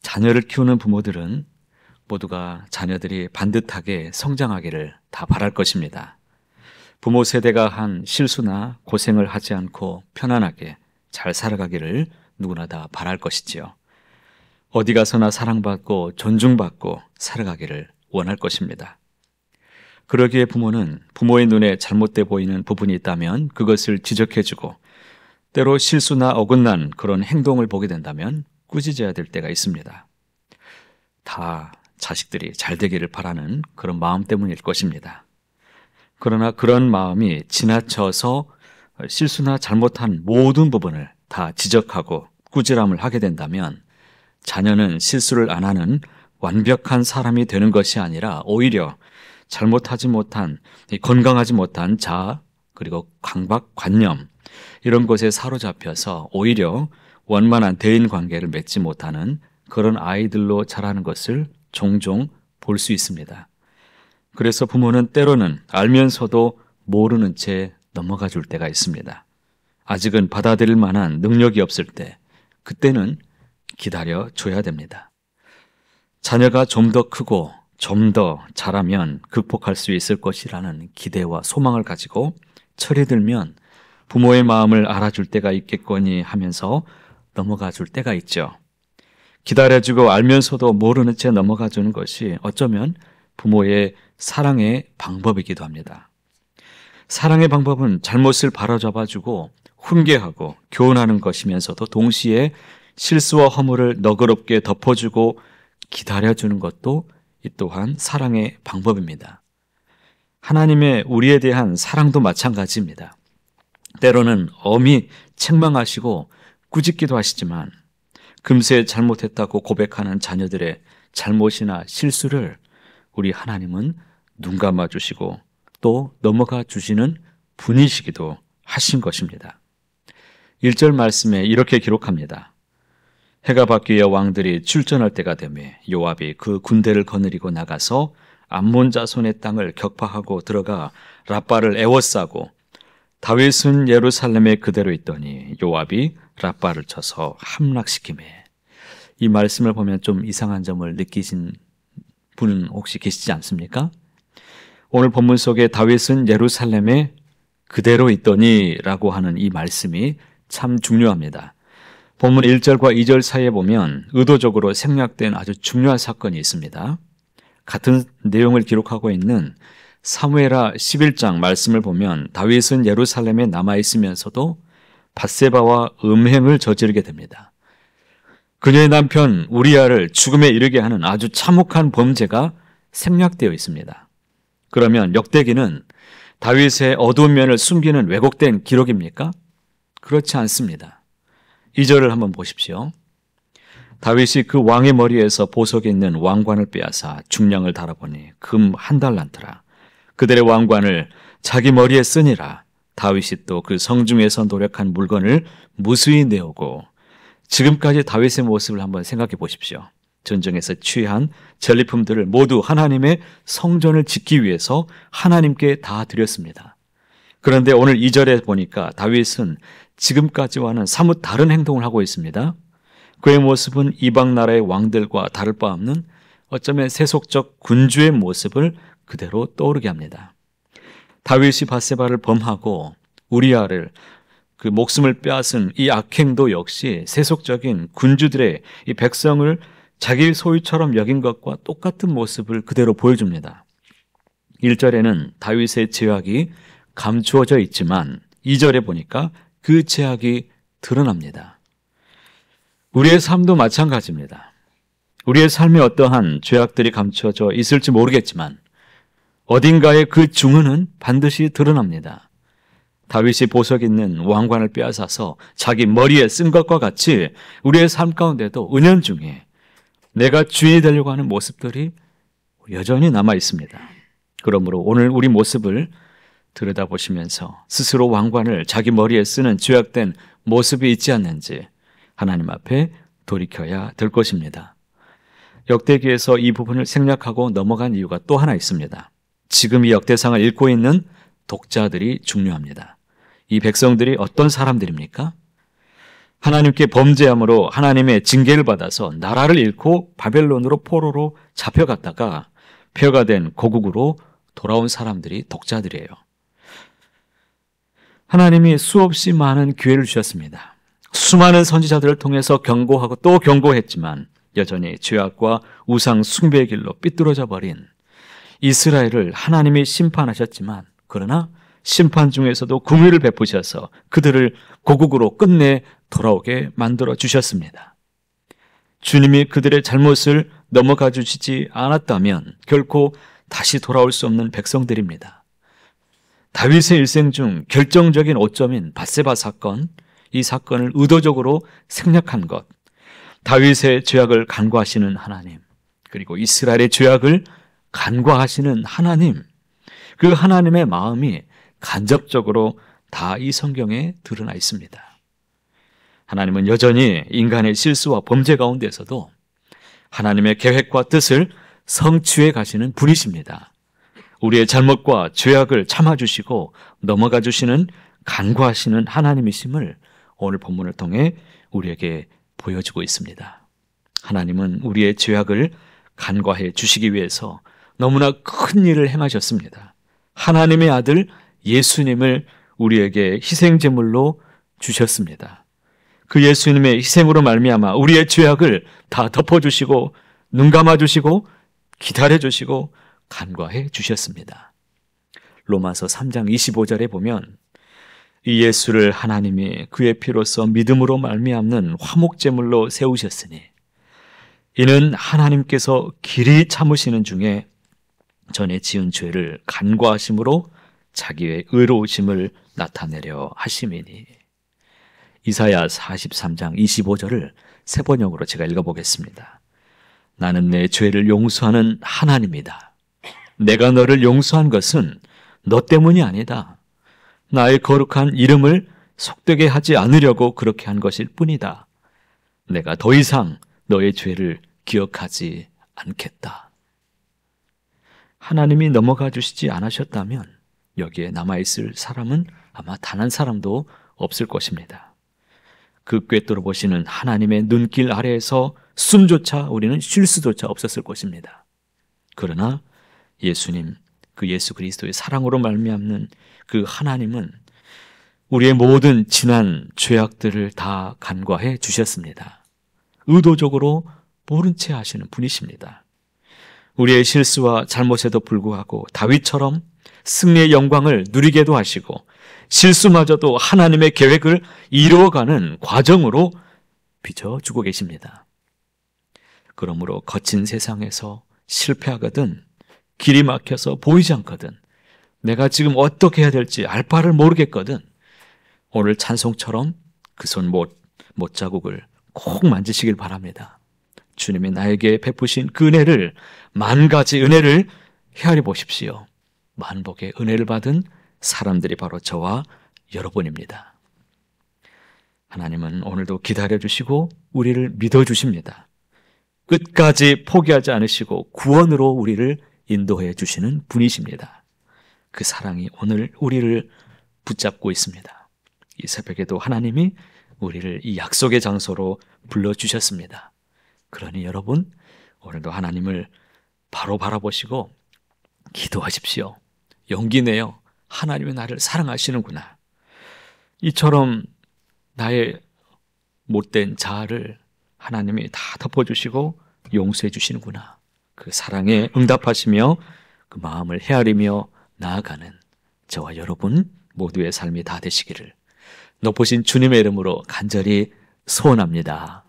자녀를 키우는 부모들은 모두가 자녀들이 반듯하게 성장하기를 다 바랄 것입니다. 부모 세대가 한 실수나 고생을 하지 않고 편안하게 잘 살아가기를 누구나 다 바랄 것이지요. 어디 가서나 사랑받고 존중받고 살아가기를 원할 것입니다. 그러기에 부모는 부모의 눈에 잘못돼 보이는 부분이 있다면 그것을 지적해주고, 때로 실수나 어긋난 그런 행동을 보게 된다면 꾸짖어야 될 때가 있습니다. 다 자식들이 잘 되기를 바라는 그런 마음 때문일 것입니다. 그러나 그런 마음이 지나쳐서 실수나 잘못한 모든 부분을 다 지적하고 꾸지람을 하게 된다면 자녀는 실수를 안 하는 완벽한 사람이 되는 것이 아니라 오히려 잘못하지 못한, 건강하지 못한 자아, 그리고 강박관념, 이런 것에 사로잡혀서 오히려 원만한 대인 관계를 맺지 못하는 그런 아이들로 자라는 것을 종종 볼 수 있습니다. 그래서 부모는 때로는 알면서도 모르는 채 넘어가 줄 때가 있습니다. 아직은 받아들일 만한 능력이 없을 때, 그때는 기다려 줘야 됩니다. 자녀가 좀 더 크고 좀 더 자라면 극복할 수 있을 것이라는 기대와 소망을 가지고 철이 들면 부모의 마음을 알아줄 때가 있겠거니 하면서 넘어가 줄 때가 있죠. 기다려주고 알면서도 모르는 채 넘어가 주는 것이 어쩌면 부모의 사랑의 방법이기도 합니다. 사랑의 방법은 잘못을 바로잡아주고 훈계하고 교훈하는 것이면서도 동시에 실수와 허물을 너그럽게 덮어주고 기다려주는 것도 이 또한 사랑의 방법입니다. 하나님의 우리에 대한 사랑도 마찬가지입니다. 때로는 엄히 책망하시고 꾸짖기도 하시지만 금세 잘못했다고 고백하는 자녀들의 잘못이나 실수를 우리 하나님은 눈 감아 주시고 또 넘어가 주시는 분이시기도 하신 것입니다. 1절 말씀에 이렇게 기록합니다. 해가 바뀌어 왕들이 출전할 때가 되매 요압이 그 군대를 거느리고 나가서 암몬 자손의 땅을 격파하고 들어가 랍바를 에워싸고 다윗은 예루살렘에 그대로 있더니 요압이 랍바를 쳐서 함락시키매. 이 말씀을 보면 좀 이상한 점을 느끼신 분은 혹시 계시지 않습니까? 오늘 본문 속에 다윗은 예루살렘에 그대로 있더니 라고 하는 이 말씀이 참 중요합니다. 본문 1절과 2절 사이에 보면 의도적으로 생략된 아주 중요한 사건이 있습니다. 같은 내용을 기록하고 있는 사무엘하 11장 말씀을 보면 다윗은 예루살렘에 남아있으면서도 밧세바와 음행을 저지르게 됩니다. 그녀의 남편 우리아를 죽음에 이르게 하는 아주 참혹한 범죄가 생략되어 있습니다. 그러면 역대기는 다윗의 어두운 면을 숨기는 왜곡된 기록입니까? 그렇지 않습니다. 2절을 한번 보십시오. 다윗이 그 왕의 머리에서 보석에 있는 왕관을 빼앗아 중량을 달아보니 금 1달란트라. 그들의 왕관을 자기 머리에 쓰니라. 다윗이 또 그 성중에서 노력한 물건을 무수히 내오고. 지금까지 다윗의 모습을 한번 생각해 보십시오. 전쟁에서 취한 전리품들을 모두 하나님의 성전을 짓기 위해서 하나님께 다 드렸습니다. 그런데 오늘 2절에 보니까 다윗은 지금까지와는 사뭇 다른 행동을 하고 있습니다. 그의 모습은 이방 나라의 왕들과 다를 바 없는 어쩌면 세속적 군주의 모습을 그대로 떠오르게 합니다. 다윗이 밧세바를 범하고 우리아를 그 목숨을 빼앗은 이 악행도 역시 세속적인 군주들의 이 백성을 자기 소유처럼 여긴 것과 똑같은 모습을 그대로 보여줍니다. 1절에는 다윗의 죄악이 감추어져 있지만 2절에 보니까 그 죄악이 드러납니다. 우리의 삶도 마찬가지입니다. 우리의 삶에 어떠한 죄악들이 감추어져 있을지 모르겠지만 어딘가에 그 증언은 반드시 드러납니다. 다윗이 보석 있는 왕관을 빼앗아서 자기 머리에 쓴 것과 같이 우리의 삶 가운데도 은연중에 내가 주인이 되려고 하는 모습들이 여전히 남아 있습니다. 그러므로 오늘 우리 모습을 들여다보시면서 스스로 왕관을 자기 머리에 쓰는 죄악된 모습이 있지 않는지 하나님 앞에 돌이켜야 될 것입니다. 역대기에서 이 부분을 생략하고 넘어간 이유가 또 하나 있습니다. 지금 이 역대상을 읽고 있는 독자들이 중요합니다. 이 백성들이 어떤 사람들입니까? 하나님께 범죄함으로 하나님의 징계를 받아서 나라를 잃고 바벨론으로 포로로 잡혀갔다가 표가 된 고국으로 돌아온 사람들이 독자들이에요. 하나님이 수없이 많은 기회를 주셨습니다. 수많은 선지자들을 통해서 경고하고 또 경고했지만 여전히 죄악과 우상 숭배의 길로 삐뚤어져 버린 이스라엘을 하나님이 심판하셨지만, 그러나 심판 중에서도 긍휼을 베푸셔서 그들을 고국으로 끝내 돌아오게 만들어 주셨습니다. 주님이 그들의 잘못을 넘어가 주시지 않았다면 결코 다시 돌아올 수 없는 백성들입니다. 다윗의 일생 중 결정적인 오점인 밧세바 사건, 이 사건을 의도적으로 생략한 것, 다윗의 죄악을 간과하시는 하나님, 그리고 이스라엘의 죄악을 간과하시는 하나님, 그 하나님의 마음이 간접적으로 다 이 성경에 드러나 있습니다. 하나님은 여전히 인간의 실수와 범죄 가운데서도 하나님의 계획과 뜻을 성취해 가시는 분이십니다. 우리의 잘못과 죄악을 참아주시고 넘어가 주시는 간과하시는 하나님이심을 오늘 본문을 통해 우리에게 보여주고 있습니다. 하나님은 우리의 죄악을 간과해 주시기 위해서 너무나 큰 일을 행하셨습니다. 하나님의 아들 예수님을 우리에게 희생제물로 주셨습니다. 그 예수님의 희생으로 말미암아 우리의 죄악을 다 덮어주시고 눈 감아주시고 기다려주시고 간과해 주셨습니다. 로마서 3장 25절에 보면 이 예수를 하나님이 그의 피로써 믿음으로 말미암는 화목제물로 세우셨으니 이는 하나님께서 길이 참으시는 중에 전에 지은 죄를 간과하심으로 자기의 의로우심을 나타내려 하심이니. 이사야 43장 25절을 세 번역으로 제가 읽어보겠습니다. 나는 내 죄를 용서하는 하나님이다. 내가 너를 용서한 것은 너 때문이 아니다. 나의 거룩한 이름을 속되게 하지 않으려고 그렇게 한 것일 뿐이다. 내가 더 이상 너의 죄를 기억하지 않겠다. 하나님이 넘어가 주시지 않으셨다면 여기에 남아있을 사람은 아마 단 한 사람도 없을 것입니다. 그 꿰뚫어 보시는 하나님의 눈길 아래에서 숨조차 우리는 쉴 수조차 없었을 것입니다. 그러나 예수님, 그 예수 그리스도의 사랑으로 말미암는 그 하나님은 우리의 모든 지난 죄악들을 다 간과해 주셨습니다. 의도적으로 모른 채 하시는 분이십니다. 우리의 실수와 잘못에도 불구하고 다윗처럼 승리의 영광을 누리게도 하시고 실수마저도 하나님의 계획을 이루어가는 과정으로 빚어주고 계십니다. 그러므로 거친 세상에서 실패하거든, 길이 막혀서 보이지 않거든, 내가 지금 어떻게 해야 될지 알 바를 모르겠거든, 오늘 찬송처럼 그 손 못자국을 꼭 만지시길 바랍니다. 주님이 나에게 베푸신 그 은혜를, 만 가지 은혜를 헤아려 보십시오. 만복의 은혜를 받은 사람들이 바로 저와 여러분입니다. 하나님은 오늘도 기다려주시고 우리를 믿어주십니다. 끝까지 포기하지 않으시고 구원으로 우리를 인도해 주시는 분이십니다. 그 사랑이 오늘 우리를 붙잡고 있습니다. 이 새벽에도 하나님이 우리를 이 약속의 장소로 불러주셨습니다. 그러니 여러분, 오늘도 하나님을 바로 바라보시고 기도하십시오. 용기 내어 하나님이 나를 사랑하시는구나, 이처럼 나의 못된 자아를 하나님이 다 덮어주시고 용서해 주시는구나, 그 사랑에 응답하시며 그 마음을 헤아리며 나아가는 저와 여러분 모두의 삶이 다 되시기를 높으신 주님의 이름으로 간절히 소원합니다.